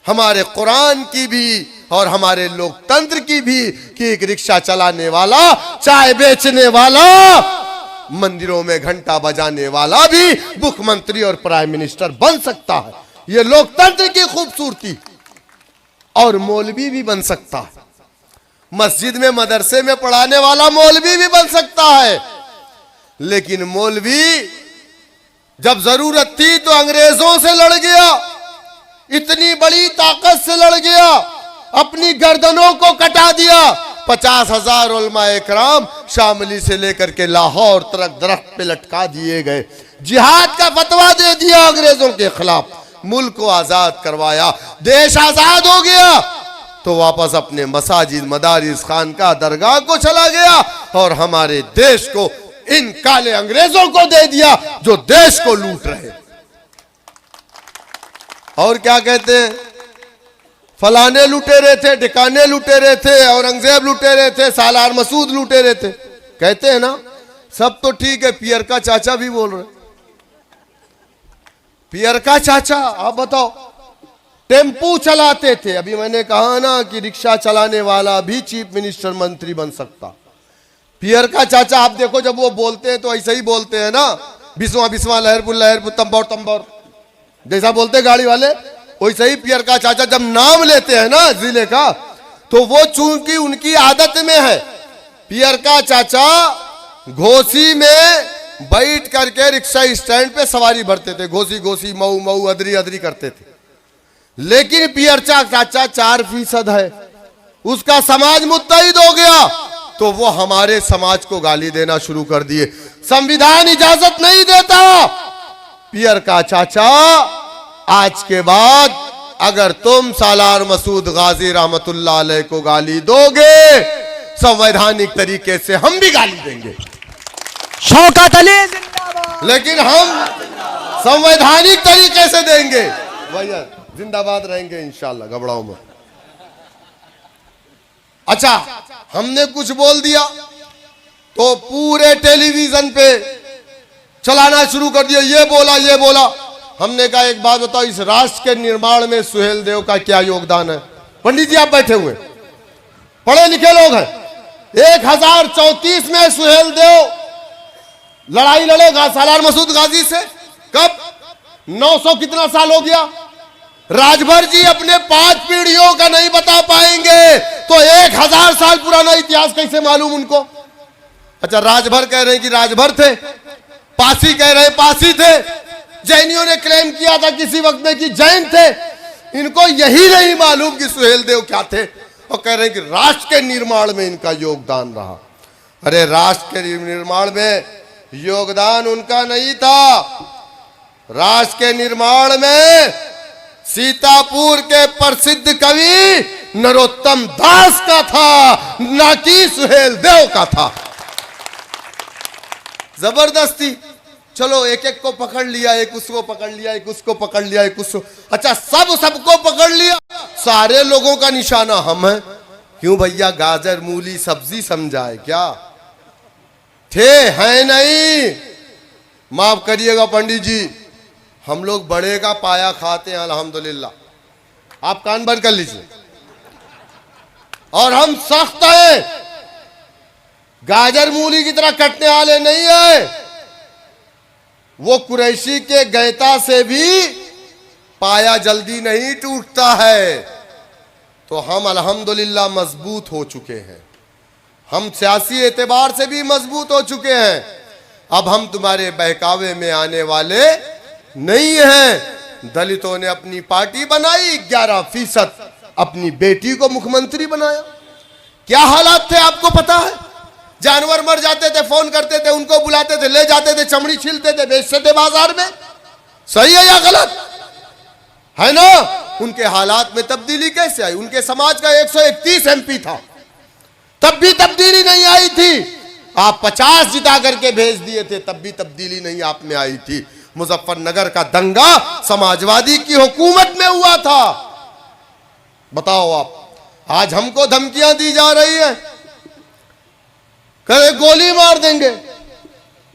S1: हमारे कुरान की भी और हमारे लोकतंत्र की भी कि एक रिक्शा चलाने वाला, चाय बेचने वाला, मंदिरों में घंटा बजाने वाला भी मुख्यमंत्री और प्राइम मिनिस्टर बन सकता है। यह लोकतंत्र की खूबसूरती। और मौलवी भी बन सकता है, मस्जिद में मदरसे में पढ़ाने वाला मौलवी भी बन सकता है। लेकिन मौलवी जब जरूरत थी तो अंग्रेजों से लड़ गया, इतनी बड़ी ताकत से लड़ गया, अपनी गर्दनों को कटा दिया। 50,000 उलमाए कराम शामली से लेकर के लाहौर तक दरख्त पे लटका दिए गए। जिहाद का फतवा दे दिया अंग्रेजों के खिलाफ, मुल्क को आजाद करवाया। देश आजाद हो गया तो वापस अपने मसाजिद, मदारिस, खानका, दरगाह को चला गया और हमारे देश को इन काले अंग्रेजों को दे दिया जो देश को लूट रहे। और क्या कहते हैं, फलाने लुटेरे थे, ठिकाने लुटेरे थे, औरंगजेब लुटेरे थे, सालार मसूद लुटेरे थे। कहते हैं ना, सब तो ठीक है, पियर का चाचा भी बोल रहे। पियर का चाचा, आप बताओ, टेम्पू चलाते थे। अभी मैंने कहा ना कि रिक्शा चलाने वाला भी चीफ मिनिस्टर, मंत्री बन सकता। पियर का चाचा आप देखो, जब वो बोलते हैं तो ऐसे ही बोलते हैं ना, बिस्वा बिस्वा, लहरपुर लहरपुर, तंबौर तंबौर, जैसा बोलते गाड़ी वाले, वैसे ही पियर का चाचा जब नाम लेते हैं ना जिले का, तो वो चूंकि उनकी आदत में है। पियर का चाचा घोसी में बैठ करके रिक्शा स्टैंड पे सवारी भरते थे, घोसी घोसी, मऊ मऊ, अदरी अदरी करते थे। लेकिन पियर चाचा 4% है, उसका समाज मुत्तहिद हो गया तो वो हमारे समाज को गाली देना शुरू कर दिए। संविधान इजाजत नहीं देता। पियर का चाचा, आज के बाद अगर तुम सालार मसूद गाजी रहमतुल्लाह अलैह को गाली दोगे, संवैधानिक तरीके से हम भी गाली देंगे।
S2: शौकत अली जिंदाबाद।
S1: लेकिन हम संवैधानिक तरीके से देंगे। भैया जिंदाबाद रहेंगे इंशाल्लाह, घबराओ मत। अच्छा, हमने कुछ बोल दिया तो पूरे टेलीविजन पे चलाना शुरू कर दिया, ये बोला ये बोला। हमने कहा एक बात बताओ, इस राष्ट्र के निर्माण में सुहेल देव का क्या योगदान है? पंडित जी आप बैठे हुए, पढ़े लिखे लोग हैं। 1034 में सुहेल देव लड़ाई लड़ेगा सालार मसूद गाजी से। कब? 900 कितना साल हो गया? राजभर जी अपने 5 पीढ़ियों का नहीं बता पाएंगे तो 1000 साल पुराना इतिहास कैसे मालूम उनको? अच्छा, राजभर कह रहे हैं कि राजभर थे, पासी कह रहे हैं पासी थे, जैनियों ने क्लेम किया था किसी वक्त में कि जैन थे। इनको यही नहीं मालूम कि सुहेल देव क्या थे, और कह रहे हैं कि राष्ट्र के निर्माण में इनका योगदान रहा। अरे राष्ट्र के निर्माण में योगदान उनका नहीं था। राष्ट्र के निर्माण में सीतापुर के प्रसिद्ध कवि नरोत्तम दास का था, ना कि सुहेल देव का था। जबरदस्ती, चलो एक एक को पकड़ लिया, एक उसको पकड़ लिया, एक उसको पकड़ लिया, एक उसको, अच्छा सबको पकड़ लिया, सारे लोगों का निशाना हम हैं। क्यों भैया, गाजर मूली सब्जी समझाए क्या? थे, हैं नहीं। माफ करिएगा पंडित जी, हम लोग बड़े का पाया खाते हैं अल्हम्दुलिल्लाह। आप कान बंद कर लीजिए। और हम सख्त हैं, गाजर मूली की तरह कटने वाले नहीं है। वो कुरैशी के गैता से भी पाया जल्दी नहीं टूटता है। तो हम अल्हम्दुलिल्लाह मजबूत हो चुके हैं, हम सियासी एतबार से भी मजबूत हो चुके हैं। अब हम तुम्हारे बहकावे में आने वाले नहीं हैं। दलितों ने अपनी पार्टी बनाई, 11% अपनी बेटी को मुख्यमंत्री बनाया। क्या हालात थे आपको पता है? जानवर मर जाते थे, फोन करते थे, उनको बुलाते थे, ले जाते थे, चमड़ी छीलते थे, बेचते थे बाजार में। सही है या गलत है ना? उनके हालात में तब्दीली कैसे आई? उनके समाज का 131 MP था, तब भी तब्दीली नहीं आई थी। आप 50 जिता करके भेज दिए थे, तब भी तब्दीली नहीं आप में आई थी। मुजफ्फरनगर का दंगा समाजवादी की हुकूमत में हुआ था। बताओ आप, आज हमको धमकियां दी जा रही है, कहे गोली मार देंगे।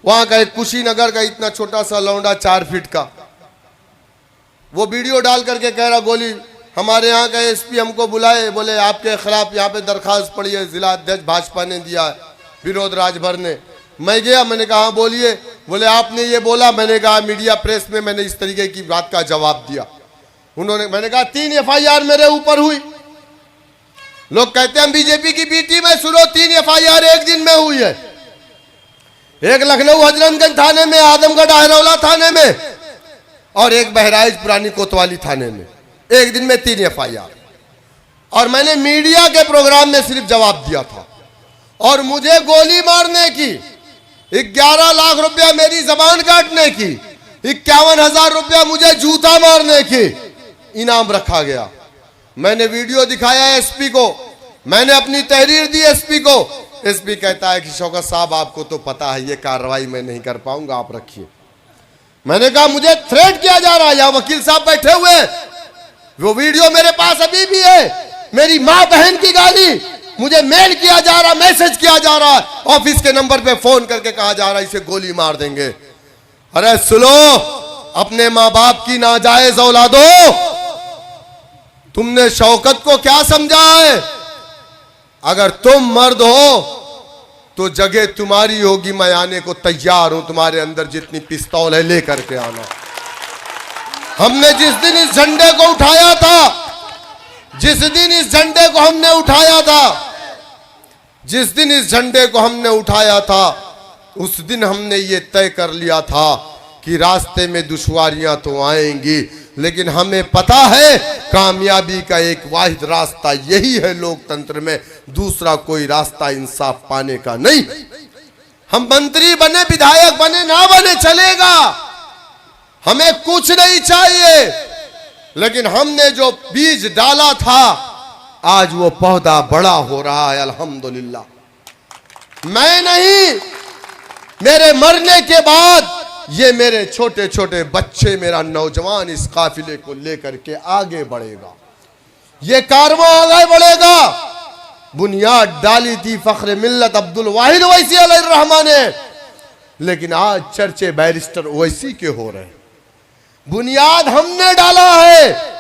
S1: वहां का एक कुशीनगर का इतना छोटा सा लौंडा 4 फीट का, वो वीडियो डाल करके कह रहा गोली। हमारे यहाँ का SP हमको बुलाए, बोले आपके खिलाफ यहाँ पे दरखास्त पड़ी है, जिला अध्यक्ष भाजपा ने दिया है, विनोद राजभर ने। मैं गया, मैंने कहा हाँ बोलिए। बोले आपने ये बोला? मैंने कहा मीडिया प्रेस में मैंने इस तरीके की बात का जवाब दिया। उन्होंने, मैंने कहा 3 FIR मेरे ऊपर हुई। लोग कहते हैं बीजेपी की B टीम है, सुनो 3 FIR एक दिन में हुई है। एक लखनऊ हजरतगंज थाने में, आदमगढ़ आहरौला थाने में, और एक बहराइच पुरानी कोतवाली थाने में। एक दिन में 3 FIR। और मैंने मीडिया के प्रोग्राम में सिर्फ जवाब दिया था, और मुझे गोली मारने की, 11 लाख रुपया मेरी जबान काटने की, 51,000 रुपया मुझे जूता मारने की इनाम रखा गया। मैंने वीडियो दिखाया एसपी को, मैंने अपनी तहरीर दी एसपी को। एसपी कहता है कि शौकत साहब आपको तो पता है ये कार्रवाई मैं नहीं कर पाऊंगा, आप रखिए। मैंने कहा मुझे थ्रेट किया जा रहा है, यहां वकील साहब बैठे हुए हैं, वो वीडियो मेरे पास अभी भी है। मेरी माँ बहन की गाली मुझे मेल किया जा रहा, मैसेज किया जा रहा, ऑफिस के नंबर पे फोन करके कहा जा रहा इसे गोली मार देंगे। अरे सुनो, अपने माँ बाप की नाजायज औलादो, तुमने शौकत को क्या समझा है? अगर तुम मर्द हो तो जगह तुम्हारी होगी, मैं आने को तैयार हूं, तुम्हारे अंदर जितनी पिस्तौल है लेकर के आना। हमने जिस दिन इस झंडे को उठाया था, जिस दिन इस झंडे को हमने उठाया था, जिस दिन इस झंडे को हमने उठाया था, उस दिन हमने ये तय कर लिया था कि रास्ते में दुश्वारियां तो आएंगी, लेकिन हमें पता है कामयाबी का एक वाहिद रास्ता यही है लोकतंत्र में, दूसरा कोई रास्ता इंसाफ पाने का नहीं। हम मंत्री बने, विधायक बने, ना बने चलेगा, हमें कुछ नहीं चाहिए, लेकिन हमने जो बीज डाला था आज वो पौधा बड़ा हो रहा है अल्हम्दुलिल्लाह। मैं नहीं, मेरे मरने के बाद ये मेरे छोटे छोटे बच्चे, मेरा नौजवान इस काफिले को लेकर के आगे बढ़ेगा, ये कारवां आगे बढ़ेगा। बुनियाद डाली थी फख्र मिल्लत अब्दुल वाहिद ओवैसी अलैहिर्रहमान ने, लेकिन आज चर्चे बैरिस्टर ओवैसी के हो रहे हैं। बुनियाद हमने डाला है,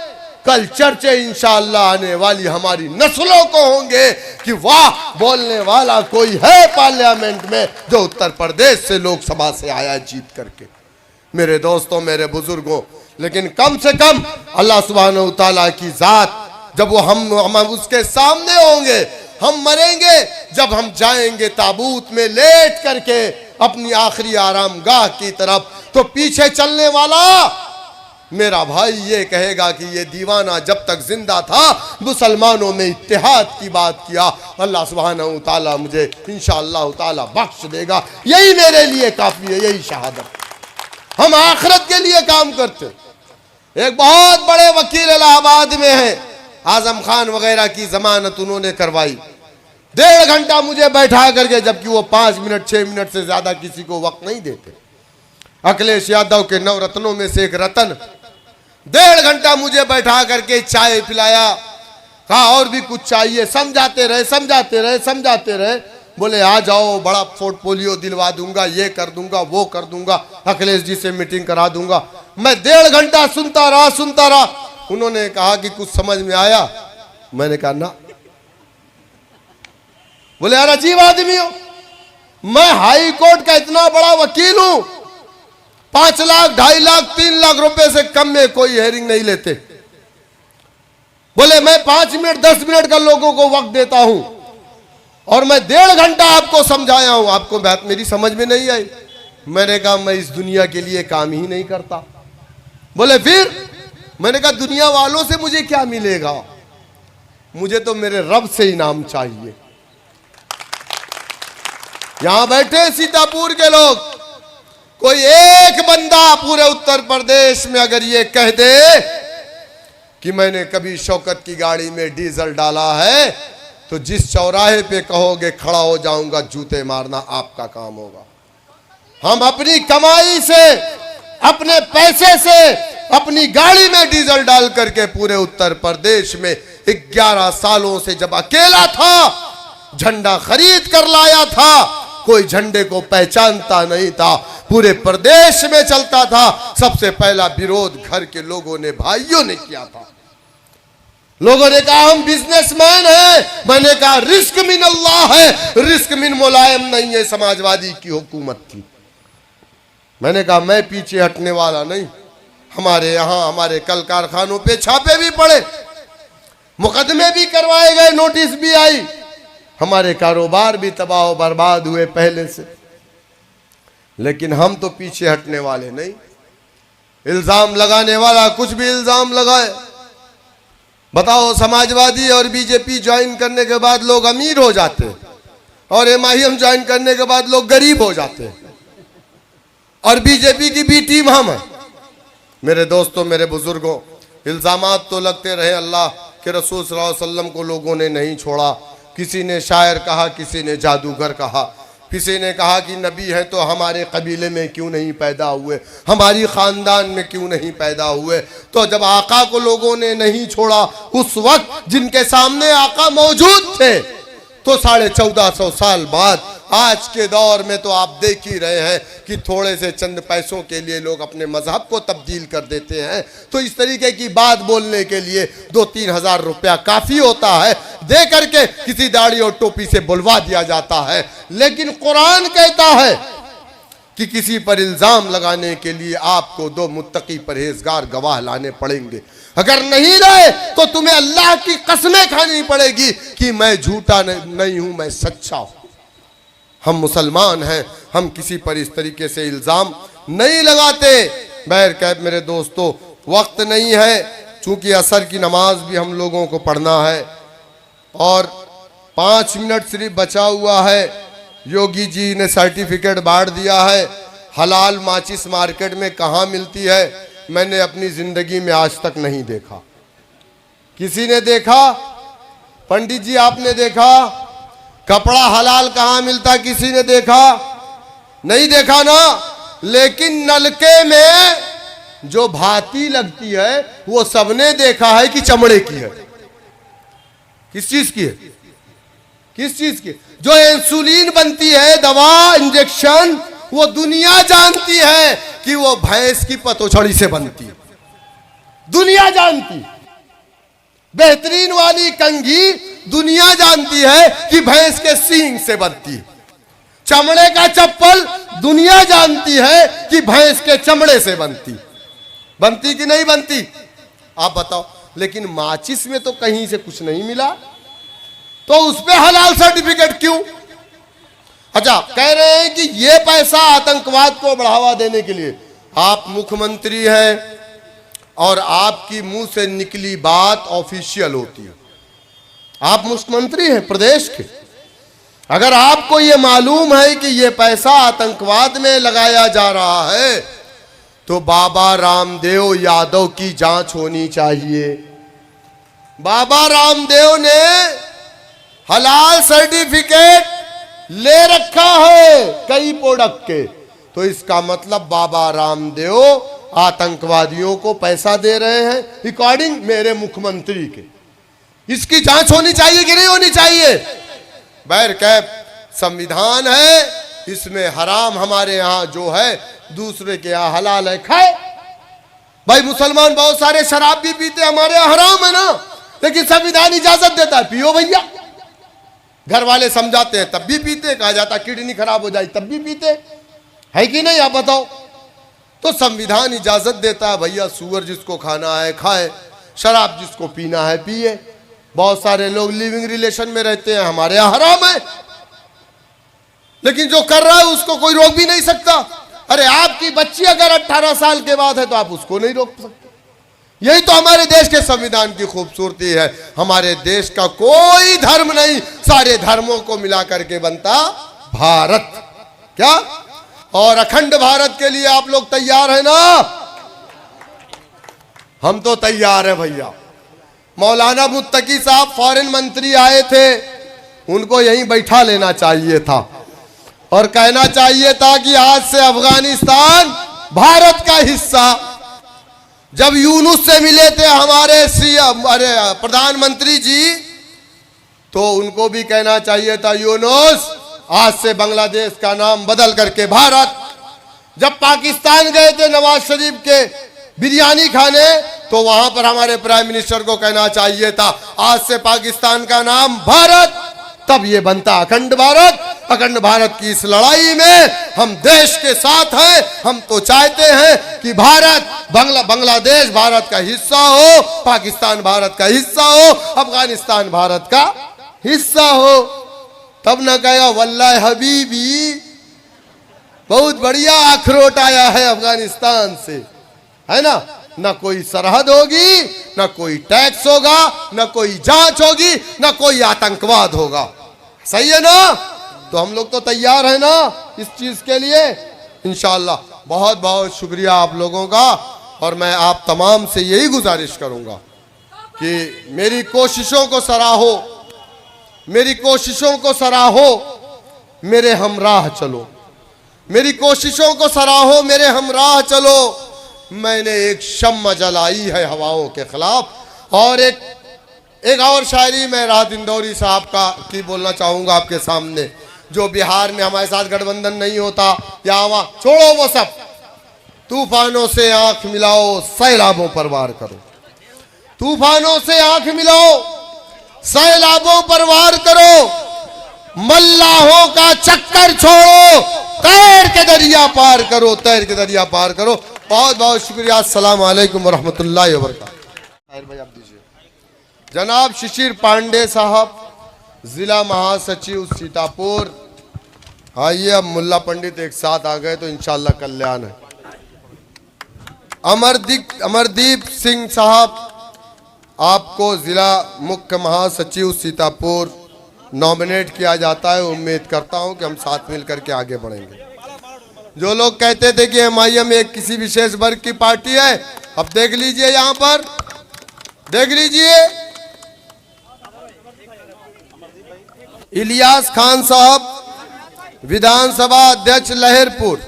S1: कल चर्चे इंशाअल्लाह आने वाली हमारी नस्लों को होंगे कि वाह, बोलने वाला कोई है पार्लियामेंट में जो उत्तर प्रदेश से लोकसभा से आया जीत करके। मेरे दोस्तों, मेरे बुजुर्गों, लेकिन कम से कम अल्लाह सुब्हानहू तआला की जात, जब वो हम उसके सामने होंगे, हम मरेंगे, जब हम जाएंगे ताबूत में लेट करके अपनी आखिरी आरामगाह की तरफ, तो पीछे चलने वाला मेरा भाई ये कहेगा कि ये दीवाना जब तक जिंदा था मुसलमानों में इत्तेहाद की बात किया, अल्लाह सुब्हानहू तआला मुझे इंशाअल्लाह ताला बख्श देगा। यही मेरे लिए काफी है, यही शहादत। हम आखिरत के लिए काम करते। एक बहुत बड़े वकील इलाहाबाद में है, आजम खान वगैरह की जमानत उन्होंने करवाई, 1.5 घंटा मुझे बैठा करके, जबकि वो 5 मिनट 6 मिनट से ज्यादा किसी को वक्त नहीं देते। अखिलेश यादव के 9 रत्नों में से एक रतन 1.5 घंटा मुझे बैठा करके चाय पिलाया, कहा और भी कुछ चाहिए, समझाते रहे समझाते रहे समझाते रहे। बोले आ जाओ, बड़ा पोर्टफोलियो दिलवा दूंगा, ये कर दूंगा, वो कर दूंगा, अखिलेश जी से मीटिंग करा दूंगा। मैं 1.5 घंटा सुनता रहा। उन्होंने कहा कि कुछ समझ में आया? मैंने कहा ना। बोले यार अजीब आदमी हो, मैं हाई कोर्ट का इतना बड़ा वकील हूं, 5 लाख 2.5 लाख 3 लाख रुपए से कम में कोई हेयरिंग नहीं लेते। बोले मैं 5 मिनट 10 मिनट का लोगों को वक्त देता हूं, और मैं 1.5 घंटा आपको समझाया हूं, आपको बात मेरी समझ में नहीं आई। मैंने कहा मैं इस दुनिया के लिए काम ही नहीं करता। बोले फिर? मैंने कहा दुनिया वालों से मुझे क्या मिलेगा, मुझे तो मेरे रब से इनाम चाहिए। यहां बैठे सीतापुर के लोग, कोई एक बंदा पूरे उत्तर प्रदेश में अगर ये कह दे कि मैंने कभी शौकत की गाड़ी में डीजल डाला है, तो जिस चौराहे पे कहोगे खड़ा हो जाऊंगा, जूते मारना आपका काम होगा। हम अपनी कमाई से, अपने पैसे से, अपनी गाड़ी में डीजल डाल करके पूरे उत्तर प्रदेश में 11 सालों से जब अकेला था, झंडा खरीद कर लाया था, कोई झंडे को पहचानता नहीं था, पूरे प्रदेश में चलता था। सबसे पहला विरोध घर के लोगों ने, भाइयों ने किया था। लोगों ने कहा हम बिजनेसमैन हैं, मैंने कहा रिस्क मिन अल्लाह है, रिस्क मिन मुलायम नहीं है। समाजवादी की हुकूमत थी। मैंने कहा मैं पीछे हटने वाला नहीं। हमारे यहाँ हमारे कल कारखानों पे छापे भी पड़े, मुकदमे भी करवाए गए, नोटिस भी आई, हमारे कारोबार भी तबाह बर्बाद हुए पहले से, लेकिन हम तो पीछे हटने वाले नहीं। इल्जाम लगाने वाला कुछ भी इल्जाम लगाए, बताओ, समाजवादी और बीजेपी ज्वाइन करने के बाद लोग अमीर हो जाते हैं और एमआईएम ज्वाइन करने के बाद लोग गरीब हो जाते हैं, और बीजेपी की बी टीम हम है। मेरे दोस्तों, मेरे बुजुर्गों, इल्जामात तो लगते रहे। अल्लाह के रसूल सल्लल्लाहु अलैहि वसल्लम को लोगों ने नहीं छोड़ा। किसी ने शायर कहा, किसी ने जादूगर कहा, किसी ने कहा कि नबी है तो हमारे कबीले में क्यों नहीं पैदा हुए, हमारी ख़ानदान में क्यों नहीं पैदा हुए। तो जब आका को लोगों ने नहीं छोड़ा, उस वक्त जिनके सामने आका मौजूद थे, तो 1450 साल बाद आज के दौर में तो आप देख ही रहे हैं कि थोड़े से चंद पैसों के लिए लोग अपने मजहब को तब्दील कर देते हैं। तो इस तरीके की बात बोलने के लिए 2-3 हज़ार रुपया काफ़ी होता है, दे करके किसी दाढ़ी और टोपी से बुलवा दिया जाता है। लेकिन कुरान कहता है कि किसी पर इल्ज़ाम लगाने के लिए आपको 2 मुत्तकी परहेजगार गवाह लाने पड़ेंगे। अगर नहीं लाए तो तुम्हें अल्लाह की कसमें खानी पड़ेगी कि मैं झूठा नहीं हूं, मैं सच्चा हूं। हम मुसलमान हैं, हम किसी पर इस तरीके से इल्ज़ाम नहीं लगाते। बहर कैब मेरे दोस्तों, वक्त नहीं है, चूंकि असर की नमाज भी हम लोगों को पढ़ना है और 5 मिनट सिर्फ बचा हुआ है। योगी जी ने सर्टिफिकेट बांट दिया है। हलाल माचिस मार्केट में कहाँ मिलती है, मैंने अपनी जिंदगी में आज तक नहीं देखा। किसी ने देखा? पंडित जी आपने देखा? कपड़ा हलाल कहाँ मिलता, किसी ने देखा? नहीं देखा ना। लेकिन नलके में जो भाती लगती है वो सबने देखा है कि चमड़े की है। किस चीज की है? किस चीज की? जो इंसुलिन बनती है, दवा, इंजेक्शन, वो दुनिया जानती है कि वो भैंस की पतोछड़ी से बनती है। दुनिया जानती। बेहतरीन वाली कंघी दुनिया जानती है कि भैंस के सींग से बनती है। चमड़े का चप्पल दुनिया जानती है कि भैंस के चमड़े से बनती कि नहीं बनती? आप बताओ। लेकिन माचिस में तो कहीं से कुछ नहीं मिला, तो उस पे हलाल सर्टिफिकेट क्यों? अच्छा, कह रहे हैं कि ये पैसा आतंकवाद को बढ़ावा देने के लिए। आप मुख्यमंत्री हैं और आपकी मुंह से निकली बात ऑफिशियल होती है। आप मुख्यमंत्री हैं प्रदेश के। अगर आपको ये मालूम है कि ये पैसा आतंकवाद में लगाया जा रहा है, तो बाबा रामदेव यादव की जांच होनी चाहिए। बाबा रामदेव ने हलाल सर्टिफिकेट ले रखा है कई प्रोडक्ट के, तो इसका मतलब बाबा रामदेव आतंकवादियों को पैसा दे रहे हैं अकॉर्डिंग मेरे मुख्यमंत्री के। इसकी जांच होनी चाहिए कि नहीं होनी चाहिए? बहर कैफ संविधान है, इसमें हराम हमारे यहाँ जो है दूसरे के यहाँ हलाल है, खाए। भाई मुसलमान बहुत सारे शराब भी पीते, हमारे यहाँ हराम है ना, लेकिन संविधान इजाजत देता है, पियो भैया। घर वाले समझाते हैं तब भी पीते, कहा जाता किडनी खराब हो जाए तब भी पीते, है कि नहीं? आप बताओ। तो संविधान इजाजत देता है भैया, सुअर जिसको खाना है खाए, शराब जिसको पीना है पिए। बहुत सारे लोग लिविंग रिलेशन में रहते हैं, हमारे यहाँ हराम है, लेकिन जो कर रहा है उसको कोई रोक भी नहीं सकता। अरे आपकी बच्ची अगर 18 साल के बाद है तो आप उसको नहीं रोक सकते। यही तो हमारे देश के संविधान की खूबसूरती है। हमारे देश का कोई धर्म नहीं, सारे धर्मों को मिला करके बनता भारत। क्या? और अखंड भारत के लिए आप लोग तैयार है ना? हम तो तैयार है भैया। मौलाना मुत्तकी साहब फॉरेन मंत्री आए थे, उनको यहीं बैठा लेना चाहिए था और कहना चाहिए था कि आज से अफगानिस्तान भारत का हिस्सा। जब यूनुस से मिले थे हमारे प्रधानमंत्री जी, तो उनको भी कहना चाहिए था यूनुस आज से बांग्लादेश का नाम बदल करके भारत। जब पाकिस्तान गए थे नवाज शरीफ के बिरयानी खाने, तो वहां पर हमारे प्राइम मिनिस्टर को कहना चाहिए था आज से पाकिस्तान का नाम भारत, तब ये बनता अखंड भारत। अखंड भारत की इस लड़ाई में हम देश के साथ हैं। हम तो चाहते हैं कि भारत बांग्लादेश भारत का हिस्सा हो, पाकिस्तान भारत का हिस्सा हो, अफगानिस्तान भारत का हिस्सा हो। तब न कहेगा वल्लाह हबीबी बहुत बढ़िया अखरोट आया है अफगानिस्तान से, है ना? न कोई सरहद होगी, न कोई टैक्स होगा, न कोई जांच होगी, न कोई आतंकवाद होगा। सही है ना? तो हम लोग तो तैयार हैं ना इस चीज के लिए, इंशाअल्लाह। बहुत बहुत शुक्रिया आप लोगों का, और मैं आप तमाम से यही गुजारिश करूंगा कि मेरी कोशिशों को सराहो, मेरी कोशिशों को सराहो, मेरे हमराह चलो, मेरी कोशिशों को सराहो, मेरे हमराह चलो। मैंने एक शम्मा जलाई है हवाओं के खिलाफ। और एक और शायरी मैं राहत इंदौरी साहब का की बोलना चाहूंगा आपके सामने, जो बिहार में हमारे साथ गठबंधन नहीं होता या वहां, छोड़ो वो सब, तूफानों से आंख मिलाओ, सैलाबों पर वार करो। तूफानों से आंख मिलाओ, सैलाबों पर वार करो, मल्लाहों का चक्कर छोड़ो, तैर के दरिया पार करो, तैर के दरिया पार करो। बहुत बहुत शुक्रिया। अस्सलाम वालेकुम वरहमतुल्लाहि वबरकातुहू। जनाब शिशिर पांडे साहब, जिला महासचिव सीतापुर। आइए, अब मुल्ला पंडित एक साथ आ गए तो इंशाअल्लाह कल्याण है। अमरदीप सिंह साहब, आपको जिला मुख्य महासचिव सीतापुर नॉमिनेट किया जाता है। उम्मीद करता हूं कि हम साथ मिलकर के आगे बढ़ेंगे। जो लोग कहते थे कि एमआईएम एक किसी विशेष वर्ग की पार्टी है, अब देख लीजिए, यहां पर देख लीजिए, इलियास खान साहब, विधानसभा अध्यक्ष लहरपुर।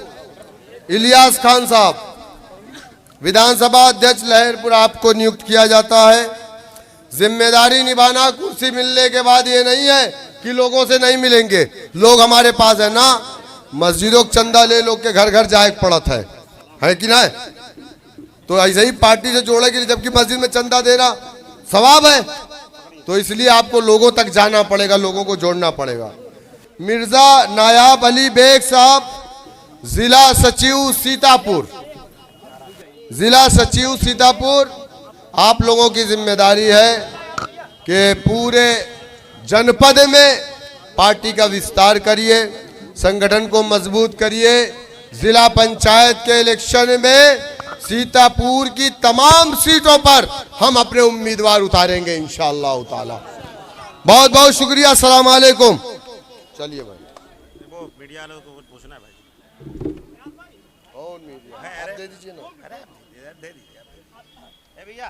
S1: इलियास खान साहब, विधानसभा अध्यक्ष लहरपुर, आपको नियुक्त किया जाता है। जिम्मेदारी निभाना कुर्सी मिलने के बाद ये नहीं है कि लोगों से नहीं मिलेंगे। लोग हमारे पास है ना, मस्जिदों का चंदा ले लोग के घर घर जाए पड़त है कि ना? तो ऐसे ही पार्टी से जोड़े के लिए, जबकि मस्जिद में चंदा देना सवाब है, तो इसलिए आपको लोगों तक जाना पड़ेगा, लोगों को जोड़ना पड़ेगा। मिर्जा नायाब अली बेग साहब, जिला सचिव सीतापुर। जिला सचिव सीतापुर, आप लोगों की जिम्मेदारी है कि पूरे जनपद में पार्टी का विस्तार करिए, संगठन को मजबूत करिए। जिला पंचायत के इलेक्शन में सीतापुर की तमाम सीटों पर हम अपने उम्मीदवार उतारेंगे इंशाअल्लाह ताला। बहुत बहुत शुक्रिया। अस्सलाम वालेकुम। चलिए भाई,
S4: वो मीडिया वालों को पूछना है भाई।
S1: कौन मीडिया? आप दे दीजिए ना।
S4: दे दीजिए भैया।